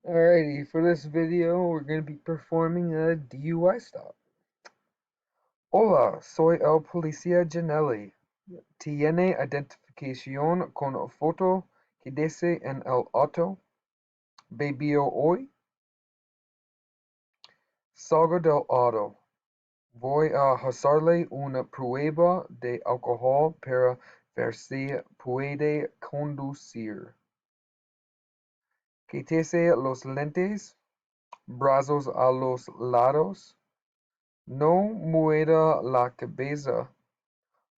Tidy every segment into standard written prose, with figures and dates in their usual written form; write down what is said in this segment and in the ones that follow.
Alrighty, for this video, we're going to be performing a DUI stop. Hola, soy el policía Janelli. ¿Tiene identificación con foto que dice en el auto? ¿Bebió hoy? Salgo del auto. Voy a hacerle una prueba de alcohol para ver si puede conducir. Quítese los lentes, brazos a los lados. No mueva la cabeza,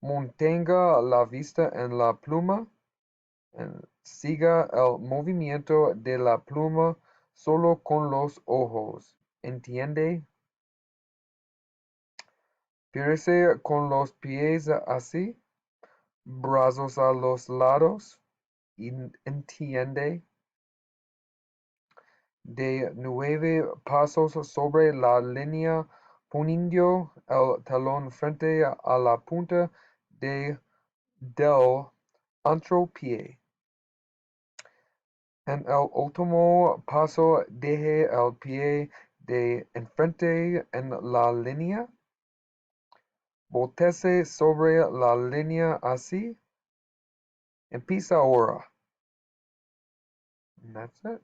mantenga la vista en la pluma, siga el movimiento de la pluma solo con los ojos, ¿entiende? Pírese con los pies así, brazos a los lados, ¿entiende? De 9 pasos sobre la línea poniendo el talón frente a la punta del otro pie. En el último paso deje el pie de enfrente en la línea. Voltéese sobre la línea así. Empieza ahora. And that's it.